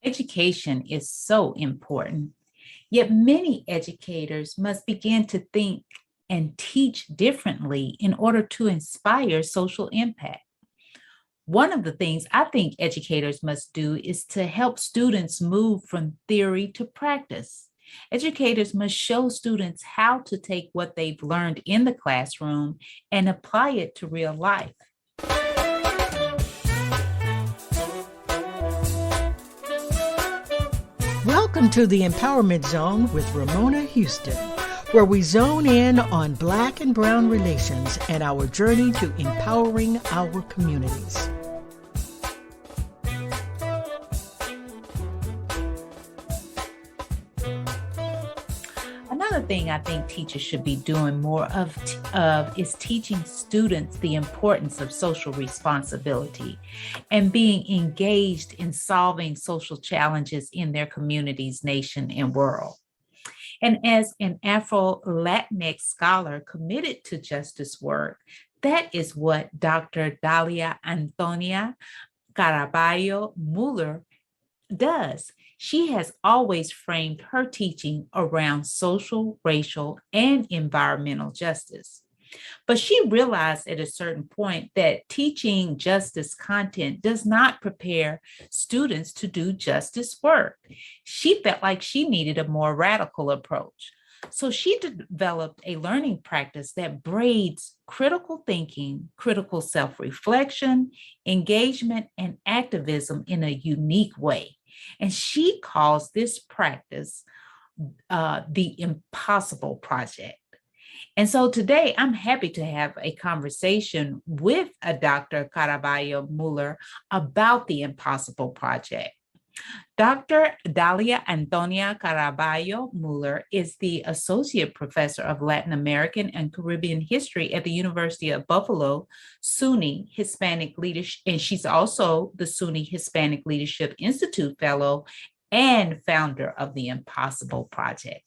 Education is so important, yet many educators must begin to think and teach differently in order to inspire social impact. One of the things I think educators must do is to help students move from theory to practice. Educators must show students how to take what they've learned in the classroom and apply it to real life. Welcome to the Empowerment Zone with Ramona Houston, where we zone in on Black and Brown relations and our journey to empowering our communities. Another thing I think teachers should be doing more of is teaching students the importance of social responsibility and being engaged in solving social challenges in their communities, nation, and world. And as an Afro-Latinx scholar committed to justice work, that is what Dr. Dalia Antonia Caraballo Muller does. She has always framed her teaching around social, racial, and environmental justice. But she realized at a certain point that teaching justice content does not prepare students to do justice work. She felt like she needed a more radical approach. So she developed a learning practice that braids critical thinking, critical self-reflection, engagement, and activism in a unique way. And she calls this practice the Impossible Project. And so today I'm happy to have a conversation with Dr. Caraballo Muller about the Impossible Project. Dr. Dalia Antonia Caraballo Muller is the Associate Professor of Latin American and Caribbean History at the University of Buffalo, SUNY Hispanic Leadership, and she's also the SUNY Hispanic Leadership Institute Fellow and founder of the Impossible Project.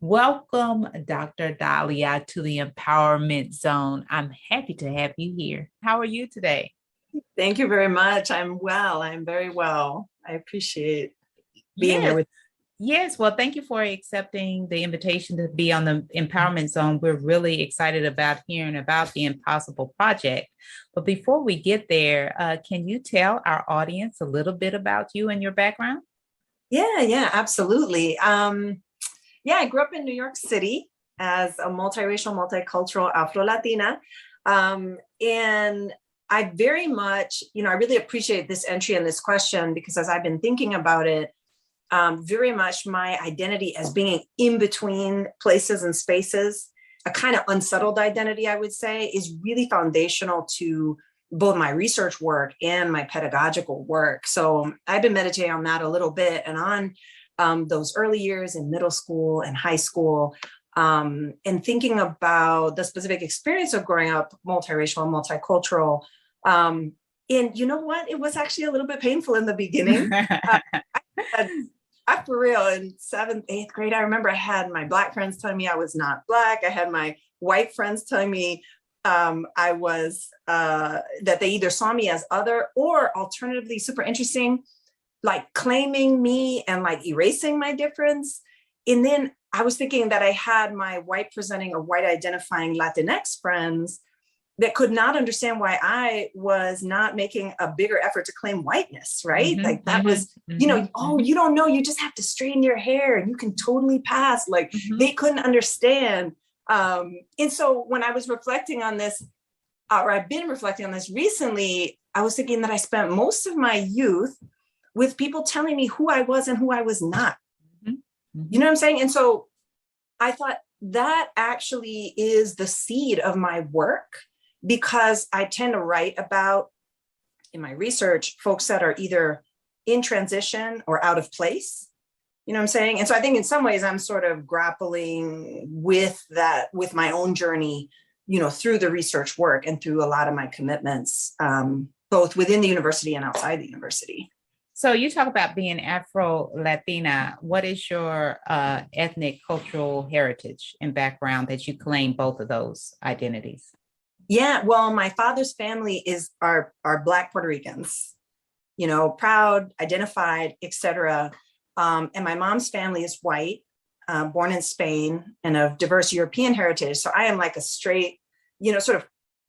Welcome, Dr. Dalia, to the Empowerment Zone. I'm happy to have you here. How are you today? Thank you very much. I'm well. I'm very well. I appreciate being here with you. Yes, well, thank you for accepting the invitation to be on the Empowerment Zone. We're really excited about hearing about the Impossible Project. But before we get there, can you tell our audience a little bit about you and your background? Yeah, absolutely. I grew up in New York City as a multiracial, multicultural Afro-Latina. And I very much, I really appreciate this entry and this question because as I've been thinking about it, very much my identity as being in between places and spaces, a kind of unsettled identity, I would say, is really foundational to both my research work and my pedagogical work. So I've been meditating on that a little bit and on those early years in middle school and high school, and thinking about the specific experience of growing up multiracial and multicultural. And you know what? It was actually a little bit painful in the beginning. I for real, in 7th, 8th grade, I remember I had my Black friends telling me I was not Black. I had my white friends telling me I was, that they either saw me as other or alternatively super interesting, like claiming me and like erasing my difference. And then I was thinking that I had my white presenting or white identifying Latinx friends that could not understand why I was not making a bigger effort to claim whiteness, right? Like that was, oh, you don't know, you just have to straighten your hair and you can totally pass. Like they couldn't understand. And so when I was reflecting on this, or I've been reflecting on this recently, I was thinking that I spent most of my youth with people telling me who I was and who I was not. You know what I'm saying? And so I thought that actually is the seed of my work, because I tend to write about, in my research, folks that are either in transition or out of place. You know what I'm saying? And so I think in some ways I'm sort of grappling with that, with my own journey, through the research work and through a lot of my commitments, both within the university and outside the university. So you talk about being Afro-Latina. What is your ethnic cultural heritage and background that you claim both of those identities? Yeah, well, my father's family are Black Puerto Ricans. proud, identified, etc. And my mom's family is white, born in Spain, and of diverse European heritage. So I am like a straight,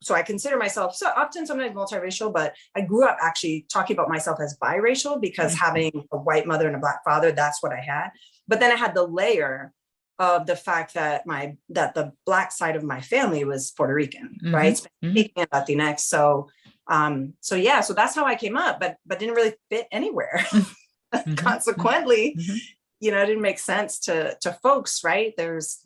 so I consider myself sometimes multiracial, but I grew up actually talking about myself as biracial because having a white mother and a Black father, that's what I had. But then I had the layer of the fact that the Black side of my family was Puerto Rican, right? Speaking of Latinx. So that's how I came up, but didn't really fit anywhere. Consequently, it didn't make sense to folks, right? There's,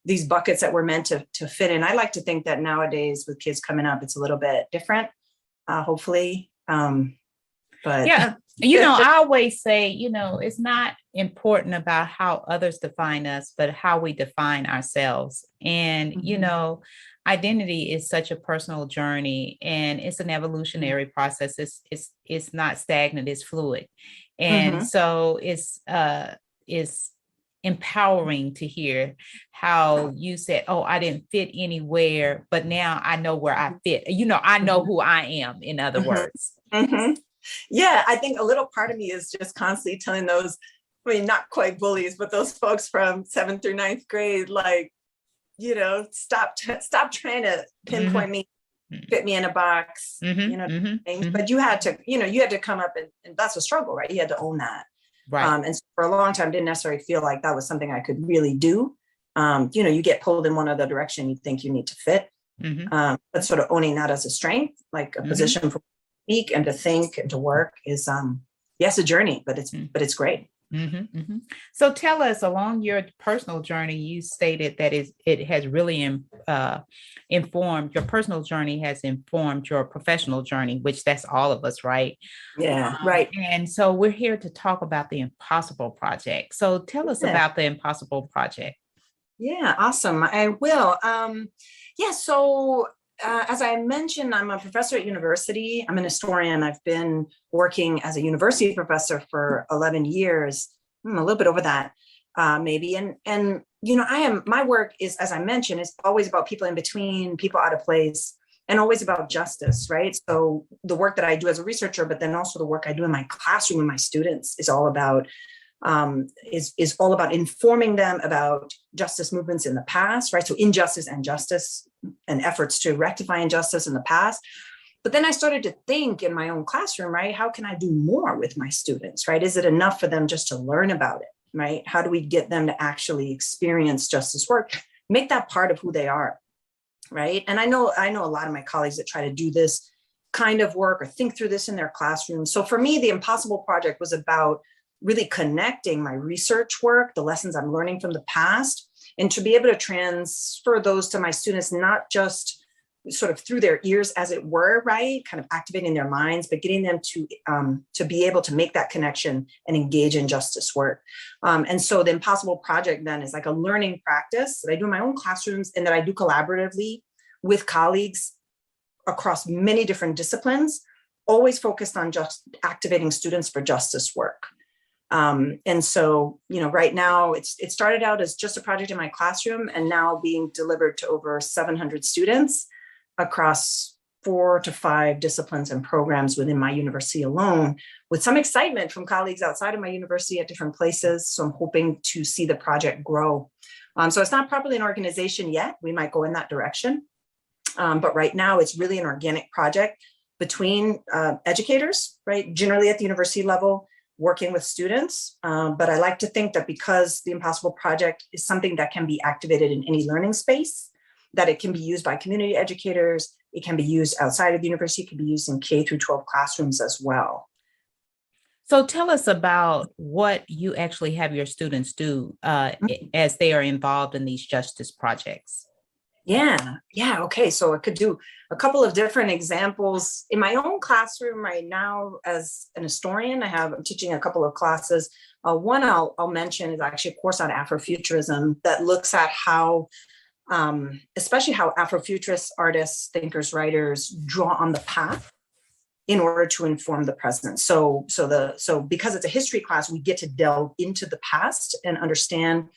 these buckets that were meant to fit in. I like to think that nowadays with kids coming up, it's a little bit different, hopefully. But yeah, I always say, it's not important about how others define us, but how we define ourselves. And, identity is such a personal journey, and it's an evolutionary process. It's not stagnant, it's fluid. And so it's empowering to hear how you said, oh, I didn't fit anywhere, but now I know where I fit. I know who I am, in other words. Yeah, I think a little part of me is just constantly telling those, not quite bullies, but those folks from 7th through 9th grade, like, stop trying to pinpoint me, fit me in a box, but you had to come up and that's a struggle, right? You had to own that. Right. And so for a long time, didn't necessarily feel like that was something I could really do. You get pulled in one other direction, you think you need to fit, but sort of owning that as a strength, like a position for speak and to think and to work is, yes, a journey, but it's great. So tell us, along your personal journey, you stated that it has really informed, your personal journey has informed your professional journey, which that's all of us, right? Yeah, right. And so we're here to talk about the Impossible Project. So tell us about the Impossible Project. Yeah, awesome. I will. So as I mentioned, I'm a professor at university. I'm an historian. I've been working as a university professor for 11 years, a little bit over that, maybe. And my work is, as I mentioned, is always about people in between, people out of place, and always about justice, right? So the work that I do as a researcher, but then also the work I do in my classroom with my students is all about is all about informing them about justice movements in the past, right? So injustice and justice and efforts to rectify injustice in the past. But then I started to think in my own classroom, right? How can I do more with my students, right? Is it enough for them just to learn about it, right? How do we get them to actually experience justice work, make that part of who they are, right? And I know a lot of my colleagues that try to do this kind of work or think through this in their classrooms. So for me, the Impossible Project was about really connecting my research work, the lessons I'm learning from the past, and to be able to transfer those to my students, not just sort of through their ears, as it were, right? Kind of activating their minds, but getting them to be able to make that connection and engage in justice work. And so the Impossible Project then is like a learning practice that I do in my own classrooms and that I do collaboratively with colleagues across many different disciplines, always focused on just activating students for justice work. And so, right now it started out as just a project in my classroom and now being delivered to over 700 students across 4 to 5 disciplines and programs within my university alone, with some excitement from colleagues outside of my university at different places. So I'm hoping to see the project grow. So it's not properly an organization yet. We might go in that direction. But right now it's really an organic project between educators, right? Generally at the university level, working with students. But I like to think that because the Impossible Project is something that can be activated in any learning space, that it can be used by community educators, it can be used outside of the university, it can be used in K through 12 classrooms as well. So tell us about what you actually have your students do as they are involved in these justice projects. Yeah. Okay. So I could do a couple of different examples in my own classroom right now as an historian. I'm teaching a couple of classes. One I'll mention is actually a course on Afrofuturism that looks at how, especially how Afrofuturist artists, thinkers, writers draw on the past in order to inform the present. So because it's a history class, we get to delve into the past and understand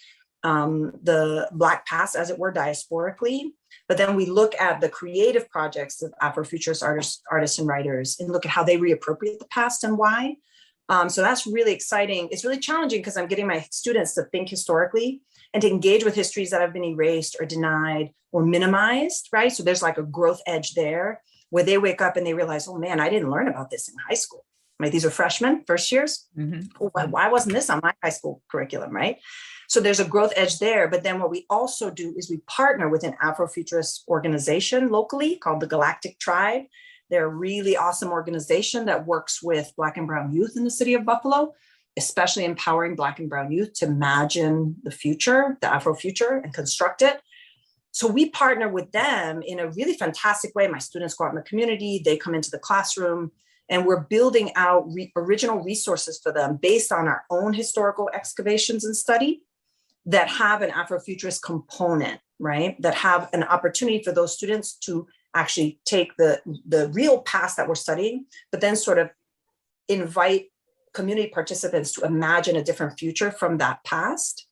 the Black past, as it were, diasporically, But then we look at the creative projects of Afrofuturist artists and writers and look at how they reappropriate the past and why. So that's really exciting. It's really challenging because I'm getting my students to think historically and to engage with histories that have been erased or denied or minimized, right? So there's like a growth edge there where they wake up and they realize, oh man, I didn't learn about this in high school, right? These are freshmen, first years. Why wasn't this on my high school curriculum, right? So there's a growth edge there. But then what we also do is we partner with an Afrofuturist organization locally called the Galactic Tribe. They're a really awesome organization that works with Black and Brown youth in the city of Buffalo, especially empowering Black and Brown youth to imagine the future, the Afro future, and construct it. So we partner with them in a really fantastic way. My students go out in the community, they come into the classroom, and we're building out original resources for them based on our own historical excavations and study that have an Afrofuturist component, right? That have an opportunity for those students to actually take the real past that we're studying, but then sort of invite community participants to imagine a different future from that past,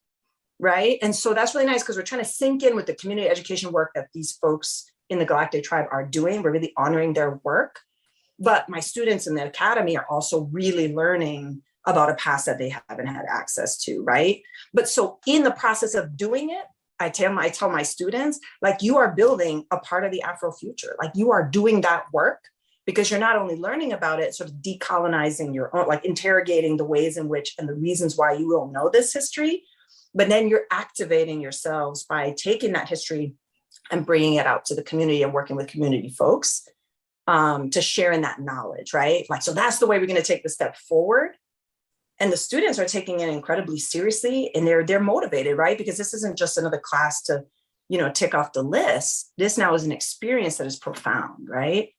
right? And so that's really nice because we're trying to sync in with the community education work that these folks in the Galactic Tribe are doing. We're really honoring their work, but my students in the academy are also really learning about a past that they haven't had access to, right? But so in the process of doing it, I tell my students, like, you are building a part of the Afro future. Like, you are doing that work because you're not only learning about it, sort of decolonizing your own, like interrogating the ways in which and the reasons why you don't know this history, but then you're activating yourselves by taking that history and bringing it out to the community and working with community folks to share in that knowledge, right? Like, so that's the way we're going to take the step forward. And the students are taking it incredibly seriously, and they're motivated, right? Because this isn't just another class to, tick off the list. This now is an experience that is profound, right?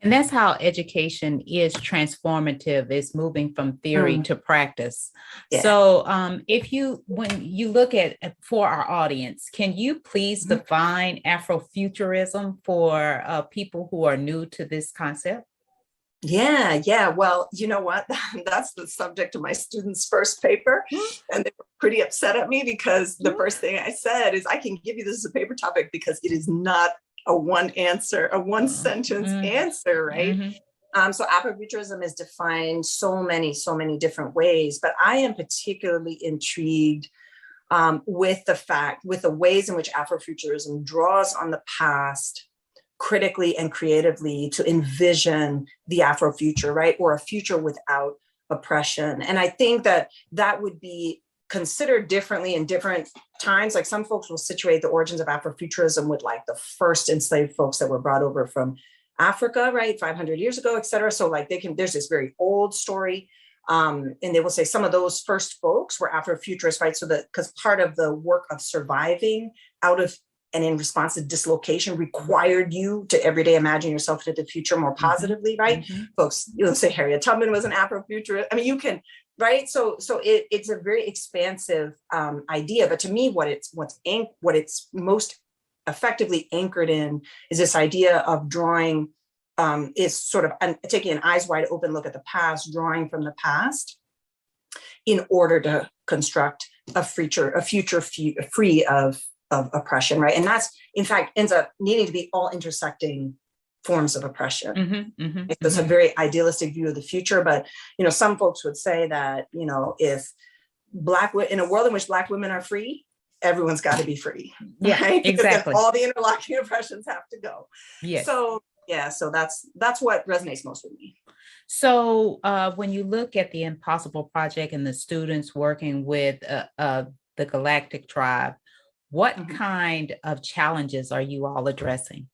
And that's how education is transformative, is moving from theory to practice. Yeah. So when you look at, for our audience, can you please define Afrofuturism for people who are new to this concept? Yeah. Well, you know what? That's the subject of my students' first paper. And they were pretty upset at me because the first thing I said is, I can give you this as a paper topic because it is not a one sentence answer, right? So Afrofuturism is defined so many different ways, but I am particularly intrigued with the ways in which Afrofuturism draws on the past critically and creatively to envision the Afro future, right? Or a future without oppression. And I think that would be considered differently in different times. Like, some folks will situate the origins of Afrofuturism with like the first enslaved folks that were brought over from Africa, right? 500 years ago, et cetera. So like there's this very old story. And they will say some of those first folks were Afrofuturists, right? So because part of the work of surviving out of and in response to dislocation required you to everyday imagine yourself into the future more positively, right? Folks, you'll say Harriet Tubman was an Afrofuturist. I mean, you can, right? So it's a very expansive idea, but to me, what it's most effectively anchored in is this idea of drawing, is sort of taking an eyes wide open look at the past, drawing from the past in order to construct a future free of oppression, right? And that's, in fact, ends up needing to be all intersecting forms of oppression. It's a very idealistic view of the future, but some folks would say that if in a world in which Black women are free, everyone's got to be free, right? Exactly. All the interlocking oppressions have to go. Yes. So that's what resonates most with me. So when you look at the Impossible Project and the students working with the Galactic Tribe, what kind of challenges are you all addressing?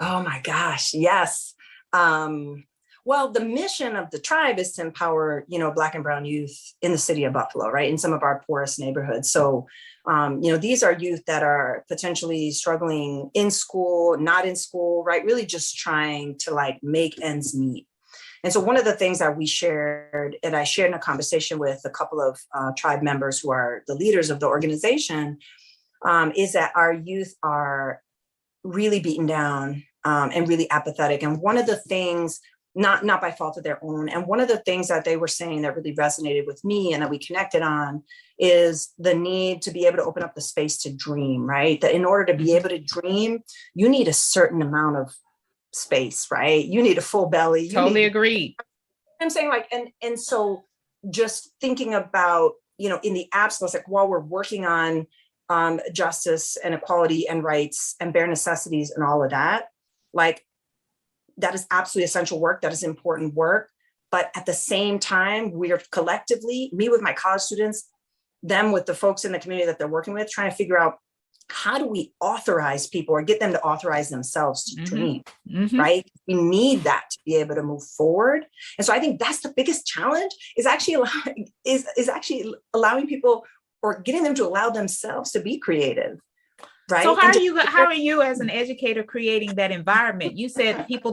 Oh my gosh, yes. Well, the mission of the tribe is to empower, Black and Brown youth in the city of Buffalo, right? In some of our poorest neighborhoods. So, these are youth that are potentially struggling in school, not in school, right? Really just trying to make ends meet. And so one of the things that we shared, and I shared in a conversation with a couple of tribe members who are the leaders of the organization, is that our youth are really beaten down and really apathetic. And one of the things not by fault of their own. And one of the things that they were saying that really resonated with me and that we connected on is the need to be able to open up the space to dream, right? That in order to be able to dream, you need a certain amount of space, right? You need a full belly. Totally agreed. I'm saying like, and so just thinking about, in the absence, like while we're working on justice and equality and rights and bare necessities and all of that, like that is absolutely essential work. That is important work. But at the same time, we're collectively, me with my college students, them with the folks in the community that they're working with, trying to figure out how do we authorize people or get them to authorize themselves to dream, right? We need that to be able to move forward. And so I think that's the biggest challenge is actually allowing people or getting them to allow themselves to be creative. Right. So how are you as an educator creating that environment? You said these young people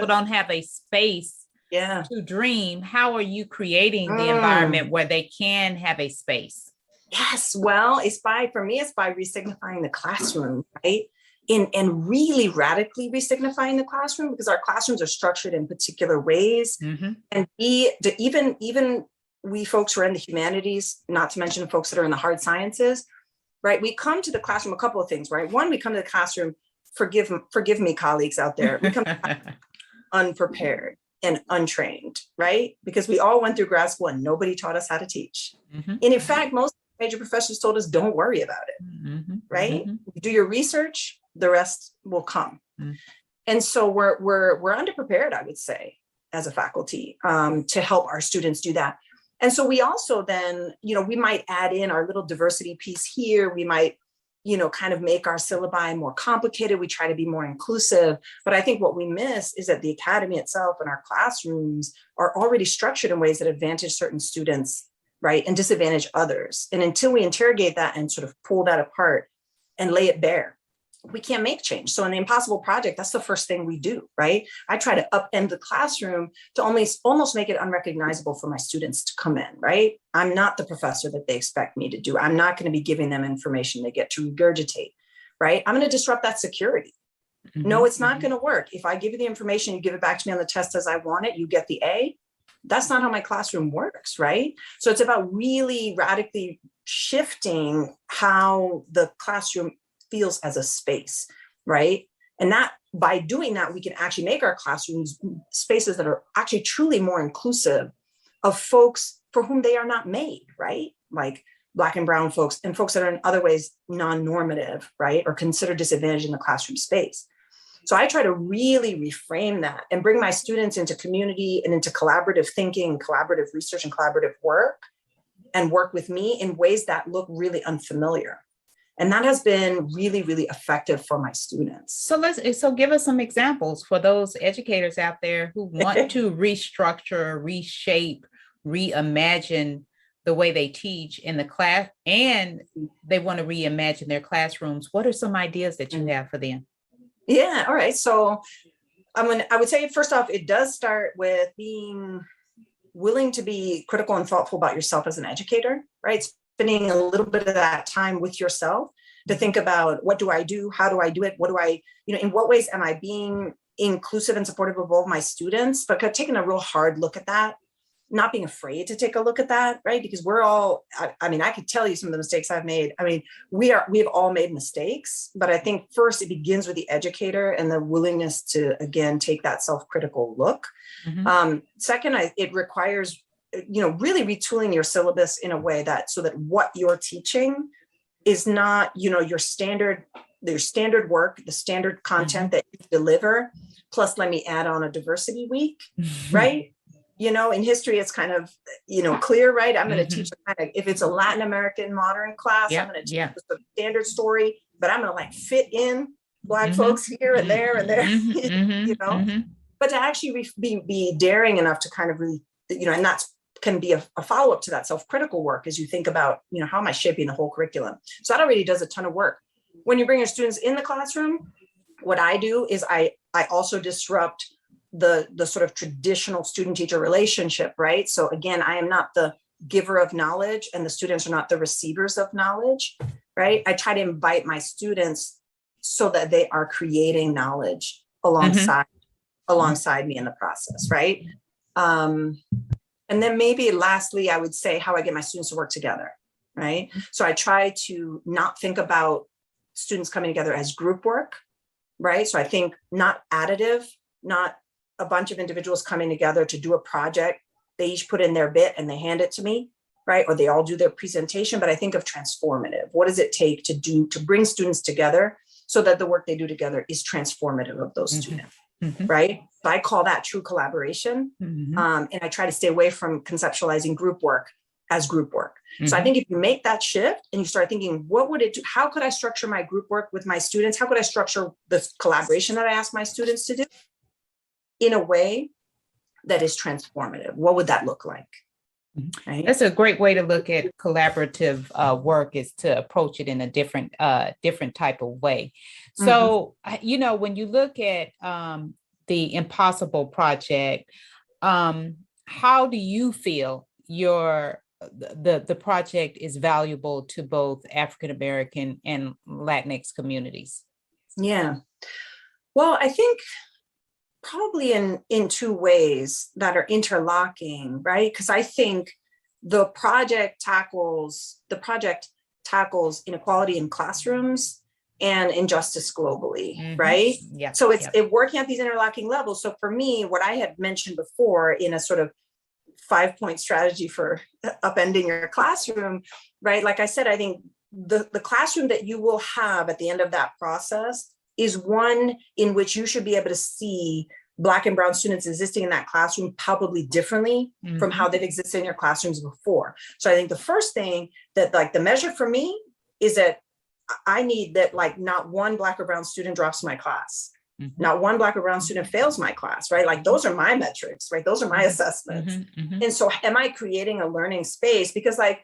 don't have a space to dream. How are you creating the environment where they can have a space? Yes. Well, for me, it's by resignifying the classroom, right? And really radically resignifying the classroom, because our classrooms are structured in particular ways. And even we folks who are in the humanities, not to mention folks that are in the hard sciences, right? We come to the classroom, a couple of things, right? One, we come to the classroom, forgive me, colleagues out there, we come unprepared and untrained, right? Because we all went through grad school and nobody taught us how to teach. And in fact, most major professors told us, don't worry about it, right? You do your research, the rest will come. And so we're underprepared, I would say, as a faculty, to help our students do that. And so we also then, we might add in our little diversity piece here. We might, kind of make our syllabi more complicated. We try to be more inclusive. But I think what we miss is that the academy itself and our classrooms are already structured in ways that advantage certain students, right, and disadvantage others. And until we interrogate that and sort of pull that apart and lay it bare, we can't make change. So in the Impossible Project, that's the first thing we do, right? I try to upend the classroom to almost make it unrecognizable for my students to come in, right? I'm not the professor that they expect me to do. I'm not going to be giving them information they get to regurgitate, right? I'm going to disrupt that security. No, it's not going to work. If I give you the information, you give it back to me on the test as I want it, you get the A. That's not how my classroom works, right? So it's about really radically shifting how the classroom feels as a space, right? And that by doing that, we can actually make our classrooms spaces that are actually truly more inclusive of folks for whom they are not made, right? Like Black and brown folks and folks that are in other ways non-normative, right? Or considered disadvantaged in the classroom space. So I try to really reframe that and bring my students into community and into collaborative thinking, collaborative research and collaborative work, and work with me in ways that look really unfamiliar. And that has been really, really effective for my students. So give us some examples for those educators out there who want to restructure, reshape, reimagine the way they teach in the class, and they want to reimagine their classrooms. What are some ideas that you have for them? Yeah, all right. So I would say, first off, it does start with being willing to be critical and thoughtful about yourself as an educator, right? Spending a little bit of that time with yourself to think about, what do I do? How do I do it? What do I, in what ways am I being inclusive and supportive of all my students? But taking a real hard look at that, not being afraid to take a look at that, right? Because we're all, I could tell you some of the mistakes I've made. We have all made mistakes, but I think first it begins with the educator and the willingness to, again, take that self-critical look. Second, it requires, really retooling your syllabus in a way so that what you're teaching is not, your standard work, the standard content that you deliver, plus let me add on a diversity week, right? In history, it's kind of, clear, right? I'm going to teach, if it's a Latin American modern class, I'm going to teach the standard story, but I'm going to fit in Black folks here and there and there, but to actually be daring enough to kind of really, and that's can be a follow-up to that self-critical work as you think about, how am I shaping the whole curriculum? So that already does a ton of work. When you bring your students in the classroom, what I do is I also disrupt the sort of traditional student-teacher relationship, right? So again, I am not the giver of knowledge and the students are not the receivers of knowledge, right? I try to invite my students so that they are creating knowledge alongside alongside me in the process, right? And then maybe lastly, I would say how I get my students to work together, right? So I try to not think about students coming together as group work, right? So I think not additive, not a bunch of individuals coming together to do a project. They each put in their bit and they hand it to me, right? Or they all do their presentation, but I think of transformative. What does it take to bring students together so that the work they do together is transformative of those students, right? So I call that true collaboration. And I try to stay away from conceptualizing group work as group work. So I think if you make that shift and you start thinking, what would it do? How could I structure my group work with my students? How could I structure the collaboration that I ask my students to do in a way that is transformative? What would that look like? Right? That's a great way to look at collaborative work, is to approach it in a different type of way. So, when you look at the Impossible Project, how do you feel the project is valuable to both African American and Latinx communities? Yeah. Well, I think probably in two ways that are interlocking, right? Because I think the project tackles inequality in classrooms and injustice globally, right? Yeah. So it's working at these interlocking levels. So for me, what I had mentioned before in a sort of 5-point strategy for upending your classroom, right? Like I said, I think the classroom that you will have at the end of that process is one in which you should be able to see Black and Brown students existing in that classroom probably differently from how they've existed in your classrooms before. So I think the first thing that, like, the measure for me is that I need that, like, not one Black or Brown student drops my class. Not one Black or Brown student fails my class, right? Like, those are my metrics, right? Those are my assessments. And so am I creating a learning space? Because, like,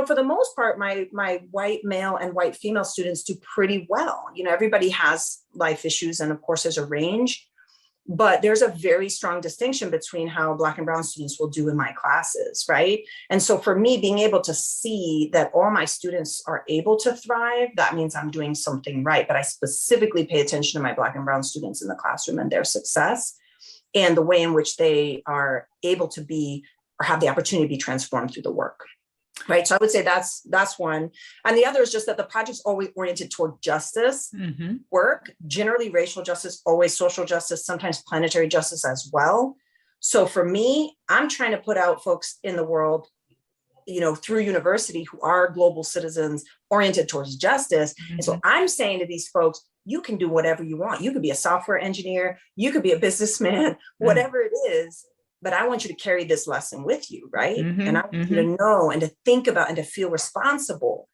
for the most part, my white male and white female students do pretty well. Everybody has life issues, and of course there's a range, but there's a very strong distinction between how Black and Brown students will do in my classes, right? And so for me, being able to see that all my students are able to thrive, that means I'm doing something right. But I specifically pay attention to my Black and Brown students in the classroom and their success and the way in which they are able to be or have the opportunity to be transformed through the work. Right. So I would say that's one. And the other is just that the project's always oriented toward justice work, generally racial justice, always social justice, sometimes planetary justice as well. So for me, I'm trying to put out folks in the world, through university who are global citizens oriented towards justice. And so I'm saying to these folks, you can do whatever you want. You could be a software engineer, you could be a businessman, whatever it is. But I want you to carry this lesson with you, right? And I want you to know and to think about and to feel responsible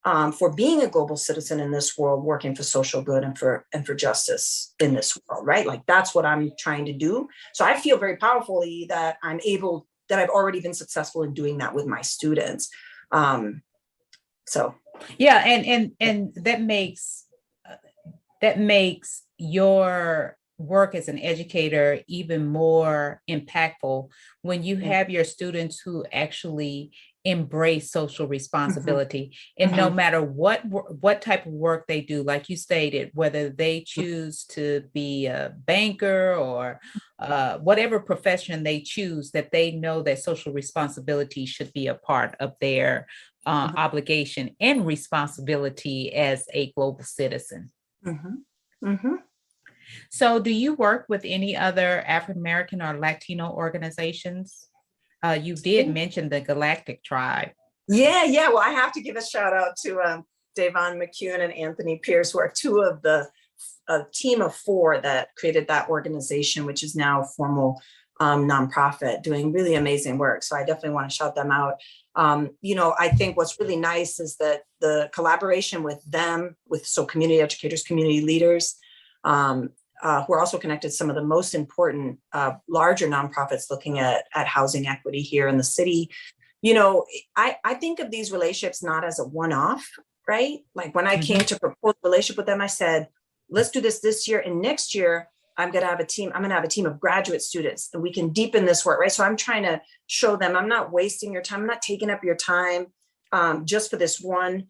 for being a global citizen in this world, working for social good and for justice in this world, right? Like, that's what I'm trying to do. So I feel very powerfully that I've already been successful in doing that with my students. So yeah, and that makes your work as an educator even more impactful when you have your students who actually embrace social responsibility. And no matter what type of work they do, like you stated, whether they choose to be a banker or whatever profession they choose, that they know that social responsibility should be a part of their obligation and responsibility as a global citizen. So do you work with any other African American or Latino organizations? You did mention the Galactic Tribe. Yeah. Well, I have to give a shout out to Davon McCune and Anthony Pierce, who are two of the team of 4 that created that organization, which is now a formal nonprofit doing really amazing work. So I definitely want to shout them out. I think what's really nice is that the collaboration with them, with community educators, community leaders, who are also connected to some of the most important larger nonprofits looking at housing equity here in the city. I think of these relationships not as a one-off, right? Like, when I came to propose a relationship with them, I said, let's do this year, and next year I'm going to have a team of graduate students, and we can deepen this work, right? So I'm trying to show them I'm not wasting your time. I'm not taking up your time just for this one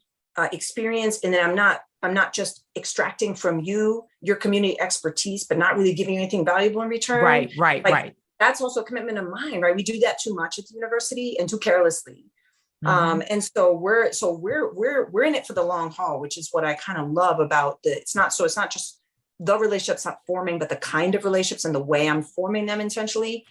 experience, and then I'm not just extracting from you your community expertise, but not really giving you anything valuable in return. Right. That's also a commitment of mine, right? We do that too much at the university and too carelessly. And so we're in it for the long haul, which is what I kind of love about it's not just the relationships not forming, but the kind of relationships and the way I'm forming them intentionally.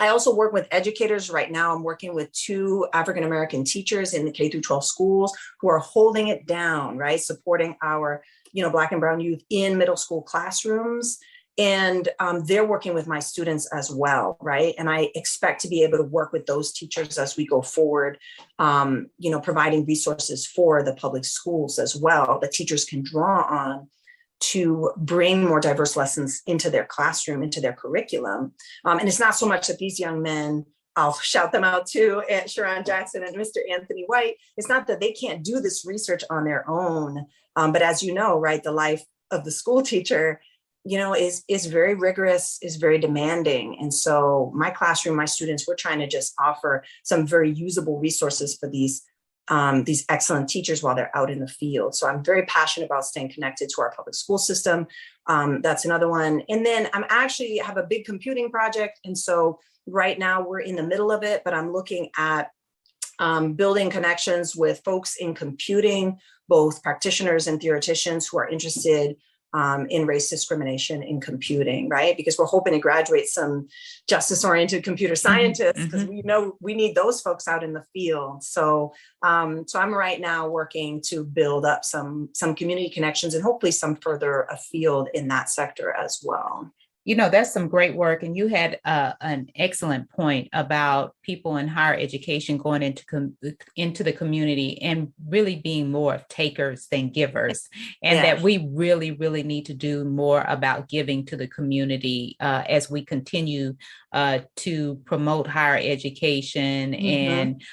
I also work with educators. Right now, I'm working with 2 African American teachers in the K through 12 schools who are holding it down, right? Supporting our, Black and brown youth in middle school classrooms. And they're working with my students as well, right? And I expect to be able to work with those teachers as we go forward, providing resources for the public schools as well that teachers can draw on to bring more diverse lessons into their classroom, into their curriculum. And it's not so much that these young men, I'll shout them out too, at Sharon Jackson and Mr. Anthony White, it's not that they can't do this research on their own. But as you know, right, the life of the school teacher, is very rigorous, is very demanding. And so my classroom, my students, we're trying to just offer some very usable resources for these excellent teachers while they're out in the field. So I'm very passionate about staying connected to our public school system. That's another one. And then I'm actually have a big computing project. And so right now we're in the middle of it, but I'm looking at building connections with folks in computing, both practitioners and theoreticians who are interested in race discrimination in computing, right? Because we're hoping to graduate some justice-oriented computer scientists, because we know we need those folks out in the field. So, I'm right now working to build up some community connections and hopefully some further afield in that sector as well. That's some great work. And you had an excellent point about people in higher education going into the community and really being more of takers than givers. And that we really, really need to do more about giving to the community as we continue to promote higher education and,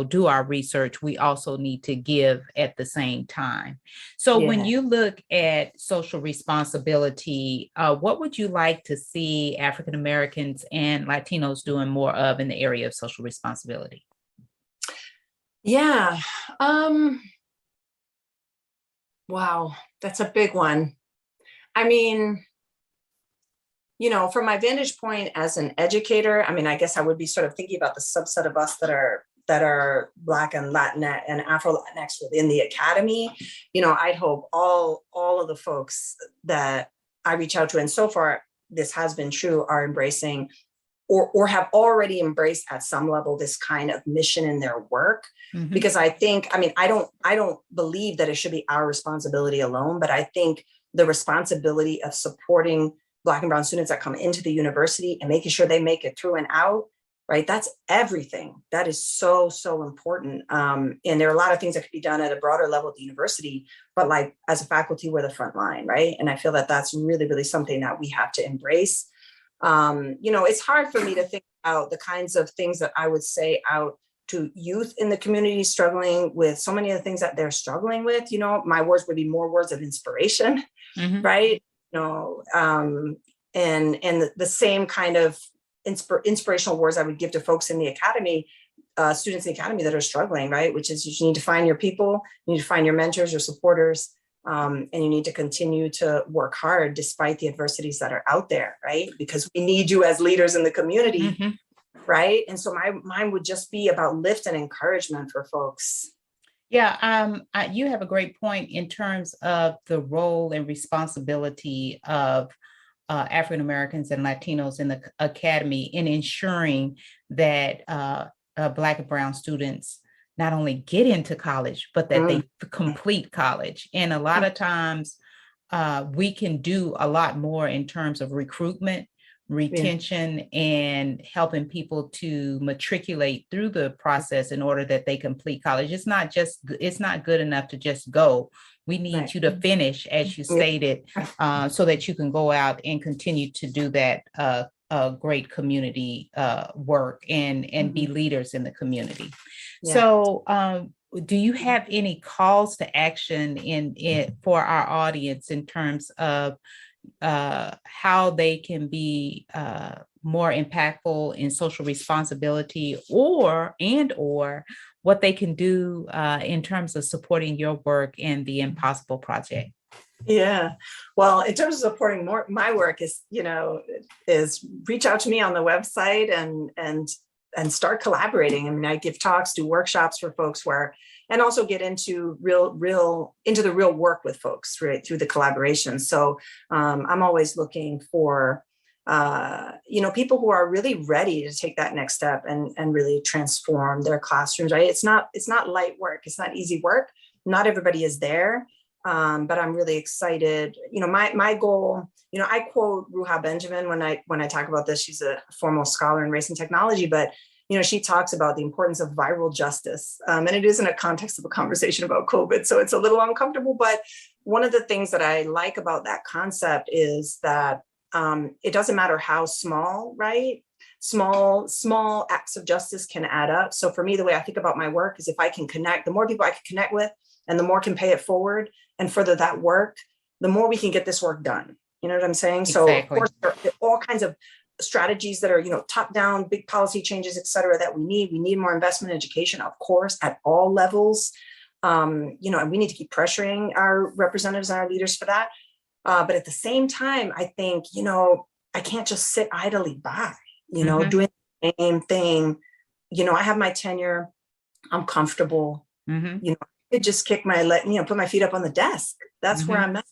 do our research. We also need to give at the same time. So when you look at social responsibility, what would you like to see African Americans and Latinos doing more of in the area of social responsibility? Yeah. Wow, that's a big one. I mean, from my vantage point as an educator, I guess I would be sort of thinking about the subset of us that are Black and Latinx and Afro-Latinx within the academy. I'd hope all of the folks that I reach out to, and so far this has been true, are embracing or have already embraced at some level this kind of mission in their work. Because I think, I don't believe that it should be our responsibility alone, but I think the responsibility of supporting Black and brown students that come into the university and making sure they make it through and out, right? That's everything. That is so, so important. And there are a lot of things that could be done at a broader level at the university, but like as a faculty, we're the front line, right? And I feel that that's really, really something that we have to embrace. It's hard for me to think about the kinds of things that I would say out to youth in the community struggling with so many of the things that they're struggling with. My words would be more words of inspiration, right? And the same kind of inspirational words I would give to folks in the academy, students in the academy that are struggling, right? Which is you need to find your people, you need to find your mentors, your supporters, and you need to continue to work hard despite the adversities that are out there, right? Because we need you as leaders in the community, right? And so mine would just be about lift and encouragement for folks. Yeah, you have a great point in terms of the role and responsibility of African Americans and Latinos in the academy in ensuring that Black and brown students not only get into college, but that they complete college. And a lot of times we can do a lot more in terms of recruitment, retention, and helping people to matriculate through the process in order that they complete college. It's not good enough to just go. We need you to finish, as you stated, so that you can go out and continue to do that great community work and be leaders in the community. So do you have any calls to action for our audience in terms of how they can be more impactful in social responsibility or what they can do in terms of supporting your work and the Impossible Project. Yeah. Well, in terms of supporting my work is reach out to me on the website and start collaborating. I mean, I give talks, do workshops for folks and also get into the real work with folks, right, through the collaboration. So I'm always looking for, people who are really ready to take that next step and really transform their classrooms, right? It's not light work. It's not easy work. Not everybody is there. But I'm really excited. My goal, I quote Ruha Benjamin when I talk about this. She's a formal scholar in race and technology, but she talks about the importance of viral justice. And it is in a context of a conversation about COVID. So it's a little uncomfortable, but one of the things that I like about that concept is that it doesn't matter how small, right? Small acts of justice can add up. So for me, the way I think about my work is if I can connect, the more people I can connect with and the more can pay it forward and further that work, the more we can get this work done. You know what I'm saying? Exactly. So of course, there are all kinds of strategies that are, top down, big policy changes, et cetera, that we need. We need more investment in education, of course, at all levels. And we need to keep pressuring our representatives and our leaders for that. But at the same time, I think, I can't just sit idly by, doing the same thing. I have my tenure. I'm comfortable. I could just kick my put my feet up on the desk. That's where I'm at.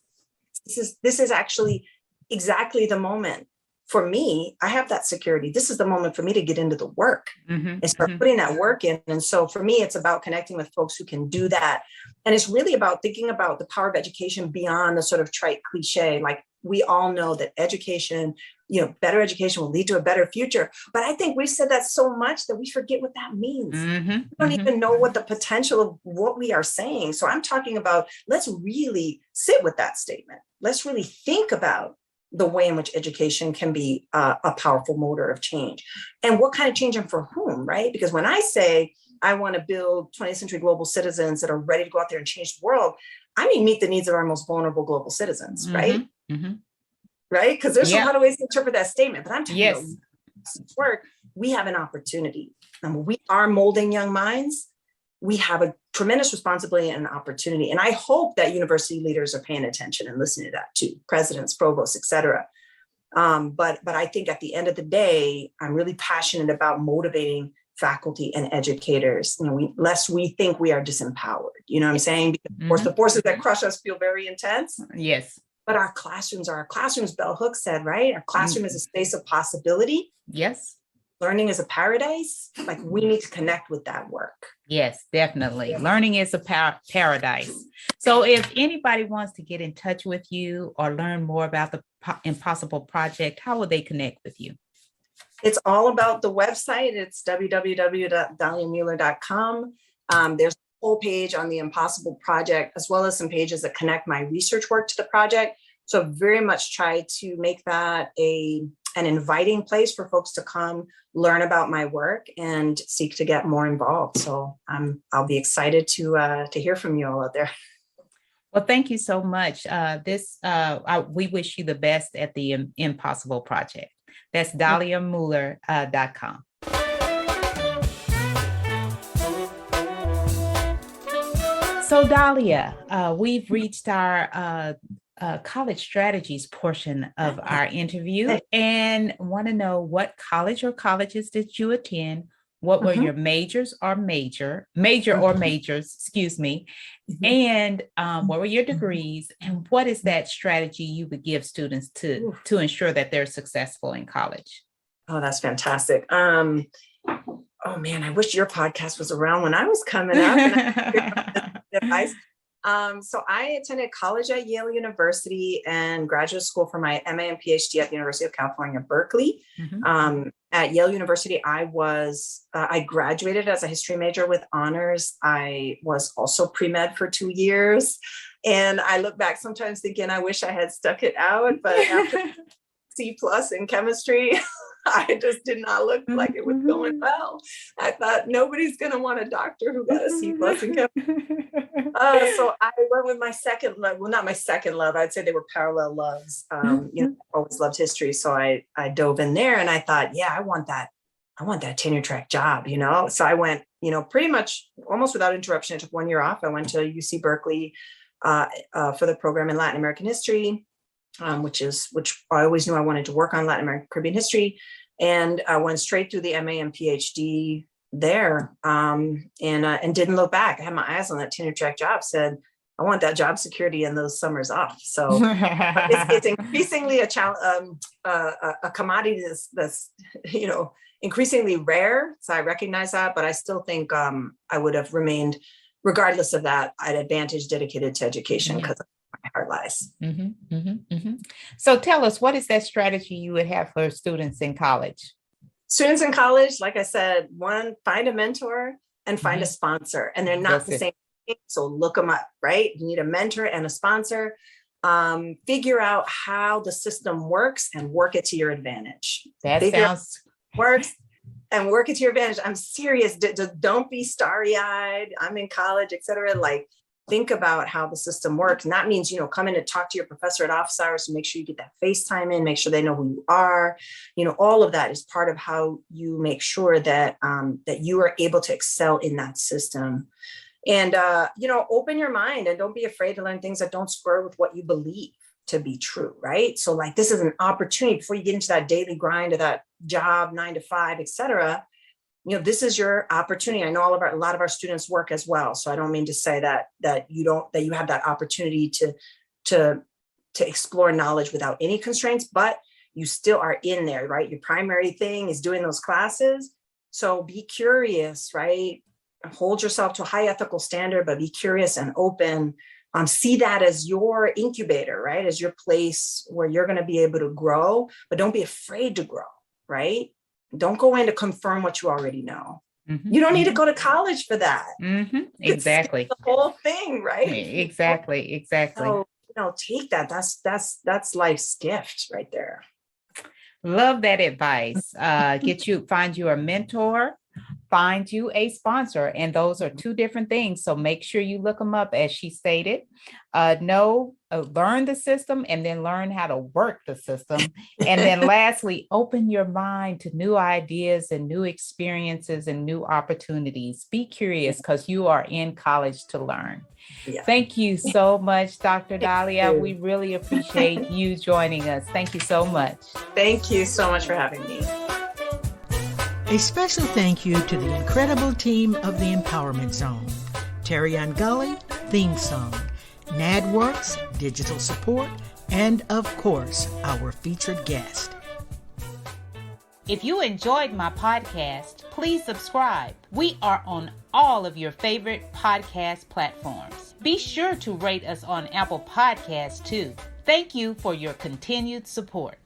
This is actually exactly the moment for me. I have that security. This is the moment for me to get into the work and start putting that work in. And so for me, it's about connecting with folks who can do that. And it's really about thinking about the power of education beyond the sort of trite cliche. Like we all know that education, better education will lead to a better future. But I think we've said that so much that we forget what that means. We don't even know what the potential of what we are saying. So I'm talking about, let's really sit with that statement. Let's really think about the way in which education can be a powerful motor of change and what kind of change and for whom, right? Because when I say I want to build 20th century global citizens that are ready to go out there and change the world, I mean, meet the needs of our most vulnerable global citizens, right? Right? Because there's a lot of ways to interpret that statement, but I'm talking about work. We have an opportunity. And we are molding young minds. We have a tremendous responsibility and an opportunity. And I hope that university leaders are paying attention and listening to that too, presidents, provosts, et cetera. But I think at the end of the day, I'm really passionate about motivating faculty and educators. Lest we think we are disempowered. You know what I'm saying? Because of course, the forces that crush us feel very intense. Yes. But our classrooms, Bell Hooks said, right? Our classroom is a space of possibility. Yes. Learning is a paradise. Like we need to connect with that work. Yes, definitely. Learning is a paradise. So if anybody wants to get in touch with you or learn more about the Impossible Project, how will they connect with you? It's all about the website. It's www.daliamuller.com. There's a whole page on the Impossible Project, as well as some pages that connect my research work to the project. So very much try to make that an inviting place for folks to come learn about my work and seek to get more involved. So I'll be excited to hear from you all out there. Well, thank you so much. We wish you the best at the Impossible Project. That's DaliaMuller.com. So Dalia, we've reached our college strategies portion of our interview and want to know what college or colleges did you attend? What were your majors, excuse me, and what were your degrees, and what is that strategy you would give students to ensure that they're successful in college? Oh, that's fantastic. Oh man, I wish your podcast was around when I was coming up. Advice. So I attended college at Yale University and graduate school for my MA and PhD at the University of California, Berkeley. At Yale University, I graduated as a history major with honors. I was also pre-med for 2 years. And I look back sometimes thinking, I wish I had stuck it out, but after C+ in chemistry, I just did not look like it was going well. I thought nobody's going to want a doctor who got a C+ in chemistry. So I went with my second love. Well, not my second love. I'd say they were parallel loves. I always loved history. So I dove in there and I thought, yeah, I want that tenure track job, So I went pretty much almost without interruption. I took 1 year off. I went to UC Berkeley for the program in Latin American history, which I always knew I wanted to work on Latin American Caribbean history. And I went straight through the MA and PhD there, and didn't look back. I had my eyes on that tenure track job, said, I want that job security and those summers off. So it's increasingly a commodity that's increasingly rare. So I recognize that, but I still think I would have remained, regardless of that, an advantage dedicated to education because my heart lies. Mm-hmm, mm-hmm, mm-hmm. So tell us, what is that strategy you would have for students in college? Students in college, like I said, one, find a mentor and find a sponsor, and they're not the same. So look them up, right? You need a mentor and a sponsor. Figure out how the system works and work it to your advantage. Works and work it to your advantage. I'm serious. Don't be starry-eyed. I'm in college, etc. Like, think about how the system works. And that means, come in and talk to your professor at office hours to make sure you get that FaceTime in, make sure they know who you are. All of that is part of how you make sure that you are able to excel in that system. And, open your mind and don't be afraid to learn things that don't square with what you believe to be true, right? So like, this is an opportunity before you get into that daily grind of that job, 9 to 5, et cetera. This is your opportunity. I know a lot of our students work as well. So I don't mean to say that you have that opportunity to explore knowledge without any constraints, but you still are in there, right? Your primary thing is doing those classes. So be curious, right? Hold yourself to a high ethical standard, but be curious and open. See that as your incubator, right? As your place where you're going to be able to grow, but don't be afraid to grow, right? Don't go in to confirm what you already know. Mm-hmm. You don't need to go to college for that. Mm-hmm. Exactly. It's the whole thing, right? Exactly. So, take that. That's life's gift right there. Love that advice. Find you a mentor, find you a sponsor, and those are two different things. So make sure you look them up, as she stated. Learn the system and then learn how to work the system. And then lastly, open your mind to new ideas and new experiences and new opportunities. Be curious because you are in college to learn. Yeah. Thank you so much, Dr. Dalia. We really appreciate you joining us. Thank you so much. Thank you so much for having me. A special thank you to the incredible team of the Empowerment Zone. Terry Gully, theme song. NADWorks, digital support, and of course, our featured guest. If you enjoyed my podcast, please subscribe. We are on all of your favorite podcast platforms. Be sure to rate us on Apple Podcasts too. Thank you for your continued support.